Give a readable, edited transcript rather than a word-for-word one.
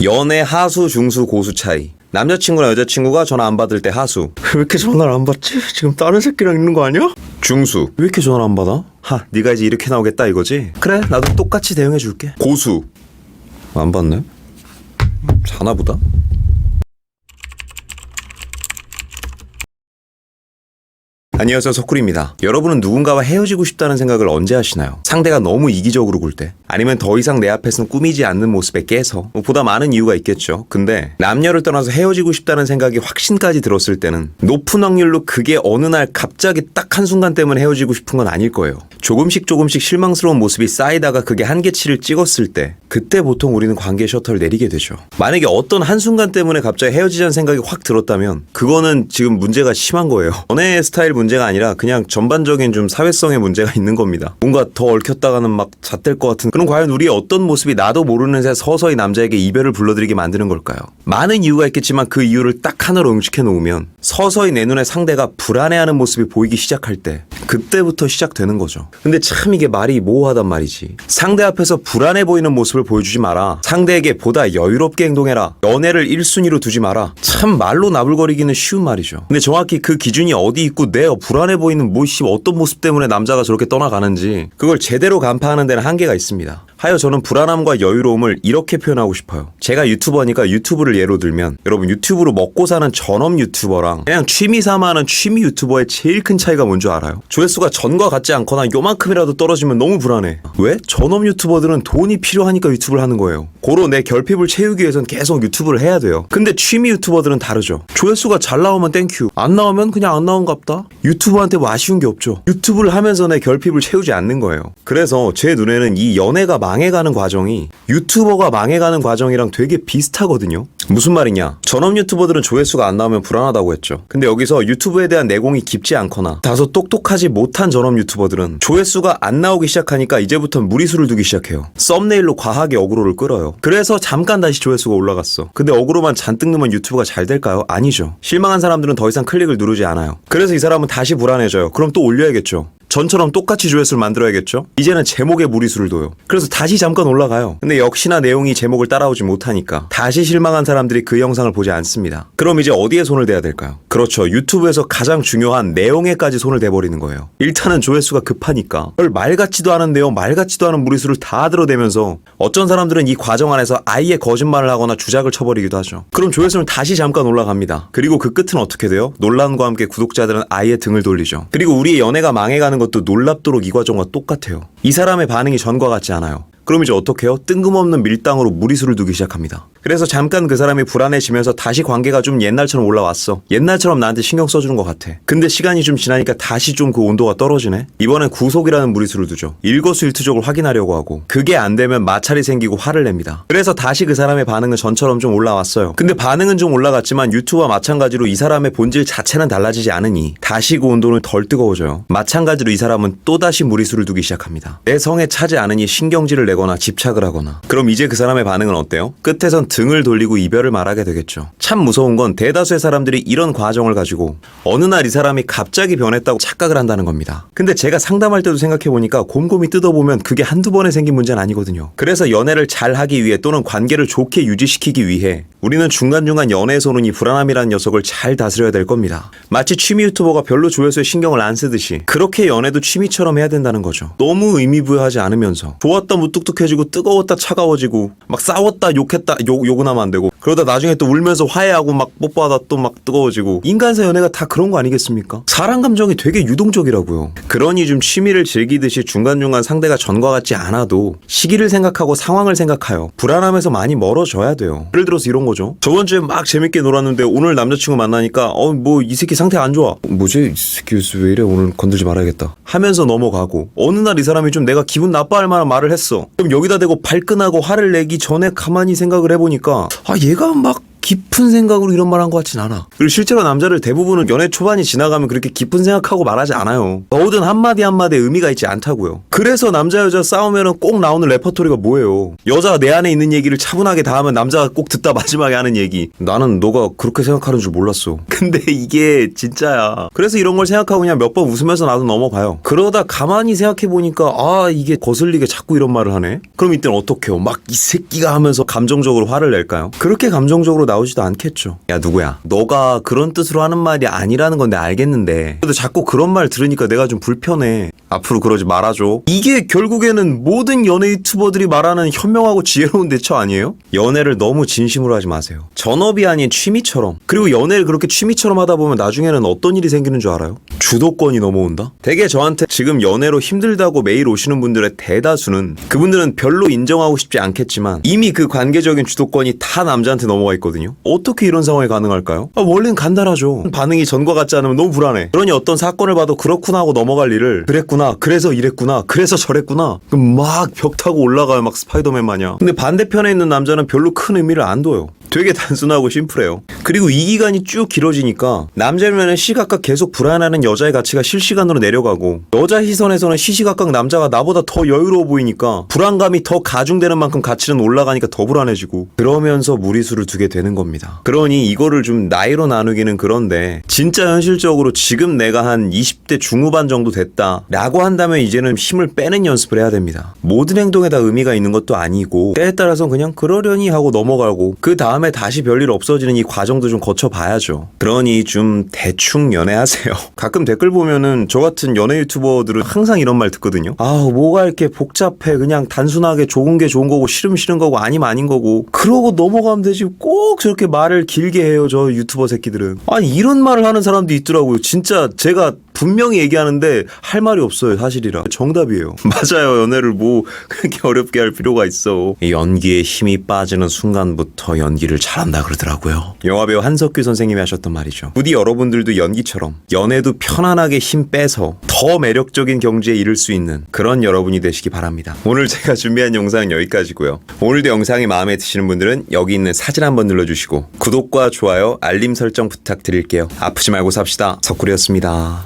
연애 하수, 중수, 고수 차이. 남자친구나 여자친구가 전화 안 받을 때 하수. 왜 이렇게 전화를 안 받지? 지금 다른 새끼랑 있는 거 아니야? 중수. 왜 이렇게 전화를 안 받아? 네가 이제 이렇게 나오겠다 이거지? 그래, 나도 똑같이 대응해줄게. 고수. 안 받네? 자나 보다? 안녕하세요, 석구리입니다. 여러분은 누군가와 헤어지고 싶다는 생각을 언제 하시나요? 상대가 너무 이기적으로 굴 때? 아니면 더 이상 내 앞에서는 꾸미지 않는 모습에 깨서? 보다 많은 이유가 있겠죠. 근데 남녀를 떠나서 헤어지고 싶다는 생각이 확신까지 들었을 때는 높은 확률로 그게 어느 날 갑자기 딱 한순간 때문에 헤어지고 싶은 건 아닐 거예요. 조금씩 실망스러운 모습이 쌓이다가 그게 한계치를 찍었을 때, 그때 보통 우리는 관계의 셔터를 내리게 되죠. 만약에 어떤 한순간 때문에 갑자기 헤어지자는 생각이 확 들었다면 그거는 지금 문제가 심한 거예요. 연애 스타일 문제가 아니라 그냥 전반적인 좀 사회성의 문제가 있는 겁니다. 뭔가 더 얽혔다가는 막 잣될 것 같은. 그럼 과연 우리의 어떤 모습이 나도 모르는 새 서서히 남자에게 이별을 불러들이게 만드는 걸까요? 많은 이유가 있겠지만 그 이유를 딱 하나로 응축해 놓으면 서서히 내 눈에 상대가 불안해하는 모습이 보이기 시작할 때, 그때부터 시작되는 거죠. 근데 참 이게 말이 모호하단 말이지. 상대 앞에서 불안해 보이는 모습을 보여주지 마라. 상대에게 보다 여유롭게 행동해라. 연애를 1순위로 두지 마라. 참 말로 나불거리기는 쉬운 말이죠. 근데 정확히 그 기준이 어디 있고 내 불안해 보이는 어떤 모습 때문에 남자가 저렇게 떠나가는지 그걸 제대로 간파하는 데는 한계가 있습니다. 하여 저는 불안함과 여유로움을 이렇게 표현하고 싶어요. 제가 유튜버니까 유튜브를 예로 들면, 여러분 유튜브로 먹고 사는 전업 유튜버랑 그냥 취미 삼아 하는 취미 유튜버의 제일 큰 차이가 뭔 줄 알아요? 조회수가 전과 같지 않거나 요만큼이라도 떨어지면 너무 불안해. 왜? 전업 유튜버들은 돈이 필요하니까 유튜브를 하는 거예요. 고로 내 결핍을 채우기 위해선 계속 유튜브를 해야 돼요. 근데 취미 유튜버들은 다르죠. 조회수가 잘 나오면 땡큐, 안 나오면 그냥 안 나온갑다. 유튜브한테 뭐 아쉬운 게 없죠. 유튜브를 하면서 내 결핍을 채우지 않는 거예요. 그래서 제 눈에는 이 연애가 망해가는 과정이 유튜버가 망해가는 과정이랑 되게 비슷하거든요. 무슨 말이냐? 전업 유튜버들은 조회수가 안 나오면 불안하다고 했죠. 근데 여기서 유튜브에 대한 내공이 깊지 않거나 다소 똑똑하지 못한 전업 유튜버들은 조회수가 안 나오기 시작하니까 이제부터 무리수를 두기 시작해요. 썸네일로 과하게 어그로를 끌어요. 그래서 잠깐 다시 조회수가 올라갔어. 근데 어그로만 잔뜩 넣으면 유튜브가 잘 될까요? 아니죠. 실망한 사람들은 더 이상 클릭을 누르지 않아요. 그래서 이 사람은 다시 불안해져요. 그럼 또 올려야겠죠. 전처럼 똑같이 조회수를 만들어야겠죠? 이제는 제목에 무리수를 둬요. 그래서 다시 잠깐 올라가요. 근데 역시나 내용이 제목을 따라오지 못하니까 다시 실망한 사람들이 그 영상을 보지 않습니다. 그럼 이제 어디에 손을 대야 될까요? 그렇죠. 유튜브에서 가장 중요한 내용에까지 손을 대버리는 거예요. 일단은 조회수가 급하니까 말 같지도 않은 내용, 말 같지도 않은 무리수를 다 들어대면서 어쩐 사람들은 이 과정 안에서 아예 거짓말을 하거나 주작을 쳐버리기도 하죠. 그럼 조회수는 다시 잠깐 올라갑니다. 그리고 그 끝은 어떻게 돼요? 논란과 함께 구독자들은 아예 등을 돌리죠. 그리고 우리의 연애가 망해가는 것도 놀랍도록 이 과정과 똑같아요. 이 사람의 반응이 전과 같지 않아요. 그럼 이제 어떻게 해요? 뜬금없는 밀당으로 무리수를 두기 시작합니다. 그래서 잠깐 그 사람이 불안해지면서 다시 관계가 좀 옛날처럼 올라왔어. 옛날처럼 나한테 신경 써주는 것 같아. 근데 시간이 좀 지나니까 다시 좀 그 온도가 떨어지네? 이번엔 구속이라는 무리수를 두죠. 일거수일투족을 확인하려고 하고, 그게 안 되면 마찰이 생기고 화를 냅니다. 그래서 다시 그 사람의 반응은 전처럼 좀 올라왔어요. 근데 반응은 좀 올라갔지만 유튜브와 마찬가지로 이 사람의 본질 자체는 달라지지 않으니 다시 그 온도는 덜 뜨거워져요. 마찬가지로 이 사람은 또다시 무리수를 두기 시작합니다. 내 성에 차지 않으니 신경질을 내거나 집착을 하거나. 그럼 이제 그 사람의 반응은 어때요? 끝에선 등을 돌리고 이별을 말하게 되겠죠. 참 무서운 건 대다수의 사람들이 이런 과정을 가지고 어느 날 이 사람이 갑자기 변했다고 착각을 한다는 겁니다. 근데 제가 상담할 때도 생각해보니까 곰곰이 뜯어보면 그게 한두 번에 생긴 문제는 아니거든요. 그래서 연애를 잘 하기 위해 또는 관계를 좋게 유지시키기 위해 우리는 중간중간 연애에서 오는 이 불안함이라는 녀석을 잘 다스려야 될 겁니다. 마치 취미 유튜버가 별로 조회수에 신경을 안 쓰듯이 그렇게 연애도 취미처럼 해야 된다는 거죠. 너무 의미부여하지 않으면서 좋았다 무뚝뚝해지고 뜨거웠다 차가워지고 막 싸웠다 욕했다 욕은 하면 안 되고, 그러다 나중에 또 울면서 화해하고 막 뽀뽀하다 또 막 뜨거워지고. 인간사 연애가 다 그런 거 아니겠습니까? 사람 감정이 되게 유동적이라고요. 그러니 좀 취미를 즐기듯이 중간중간 상대가 전과 같지 않아도 시기를 생각하고 상황을 생각하여 불안함에서 많이 멀어져야 돼요. 예를 들어서 이런 거죠. 저번 주에 막 재밌게 놀았는데 오늘 남자친구 만나니까 뭐 이 새끼 상태 안 좋아. 뭐지? 이 새끼 왜 이래? 오늘 건들지 말아야겠다 하면서 넘어가고, 어느 날 이 사람이 좀 내가 기분 나빠할 만한 말을 했어. 그럼 여기다 대고 발끈하고 화를 내기 전에 가만히 생각을 해보니까 얘가 막 깊은 생각으로 이런 말 한 것 같진 않아. 그리고 실제로 남자들 대부분은 연애 초반이 지나가면 그렇게 깊은 생각하고 말하지 않아요. 뭐든 한마디 한마디에 의미가 있지 않다고요. 그래서 남자 여자 싸우면은 꼭 나오는 레퍼토리가 뭐예요? 여자가 내 안에 있는 얘기를 차분하게 다 하면 남자가 꼭 듣다 마지막에 하는 얘기. 나는 너가 그렇게 생각하는 줄 몰랐어. 근데 이게 진짜야. 그래서 이런 걸 생각하고 그냥 몇 번 웃으면서 나도 넘어가요. 그러다 가만히 생각해보니까 아 이게 거슬리게 자꾸 이런 말을 하네? 그럼 이때는 어떡해요? 막 이 새끼가 하면서 감정적으로 화를 낼까요? 그렇게 감정적으로 나오지도 않겠죠. 야 누구야? 너가 그런 뜻으로 하는 말이 아니라는 건 내가 알겠는데 그래도 자꾸 그런 말 들으니까 내가 좀 불편해. 앞으로 그러지 말아줘. 이게 결국에는 모든 연애 유튜버들이 말하는 현명하고 지혜로운 대처 아니에요? 연애를 너무 진심으로 하지 마세요. 전업이 아닌 취미처럼. 그리고 연애를 그렇게 취미처럼 하다 보면 나중에는 어떤 일이 생기는 줄 알아요? 주도권이 넘어온다? 되게 저한테 지금 연애로 힘들다고 메일 오시는 분들의 대다수는 그분들은 별로 인정하고 싶지 않겠지만 이미 그 관계적인 주도권이 다 남자한테 넘어가 있거든요. 어떻게 이런 상황이 가능할까요? 원래는 간단하죠. 반응이 전과 같지 않으면 너무 불안해. 그러니 어떤 사건을 봐도 그렇구나 하고 넘어갈 일을 그랬구나, 그래서 이랬구나, 그래서 저랬구나 그럼 막 벽 타고 올라가요. 막 스파이더맨 마냥. 근데 반대편에 있는 남자는 별로 큰 의미를 안 둬요. 되게 단순하고 심플해요. 그리고 이 기간이 쭉 길어지니까 남자면은 시각각 계속 불안해하는 여자의 가치가 실시간으로 내려가고 여자 시선에서는 시시각각 남자가 나보다 더 여유로워 보이니까 불안감이 더 가중되는 만큼 가치는 올라가니까 더 불안해지고 그러면서 무리수를 두게 되는 겁니다. 그러니 이거를 좀 나이로 나누기는 그런데 진짜 현실적으로 지금 내가 한 20대 중후반 정도 됐다 라고 한다면 이제는 힘을 빼는 연습을 해야 됩니다. 모든 행동에 다 의미가 있는 것도 아니고 때에 따라서 그냥 그러려니 하고 넘어가고 그 다음에 다시 별일 없어지는 이 과정도 좀 거쳐봐야죠. 그러니 좀 대충 연애하세요. 가끔 댓글 보면은 저 같은 연애 유튜버들은 항상 이런 말 듣거든요. 아 뭐가 이렇게 복잡해. 그냥 단순하게 좋은 게 좋은 거고 싫으면 싫은 거고 아니면 아닌 거고 그러고 넘어가면 되지. 꼭 저렇게 말을 길게 해요. 저 유튜버 새끼들은. 아니 이런 말을 하는 사람도 있더라고요. 진짜 제가 분명히 얘기하는데 할 말이 없어요. 사실이라. 정답이에요. 맞아요. 연애를 뭐 그렇게 어렵게 할 필요가 있어. 연기에 힘이 빠지는 순간부터 연기를 잘한다 그러더라고요. 영화배우 한석규 선생님이 하셨던 말이죠. 부디 여러분들도 연기처럼 연애도 편안하게 힘 빼서 더 매력적인 경지에 이를 수 있는 그런 여러분이 되시기 바랍니다. 오늘 제가 준비한 영상은 여기까지고요. 오늘도 영상이 마음에 드시는 분들은 여기 있는 사진 한번 눌러주시고 구독과 좋아요, 알림 설정 부탁드릴게요. 아프지 말고 삽시다. 석구리였습니다.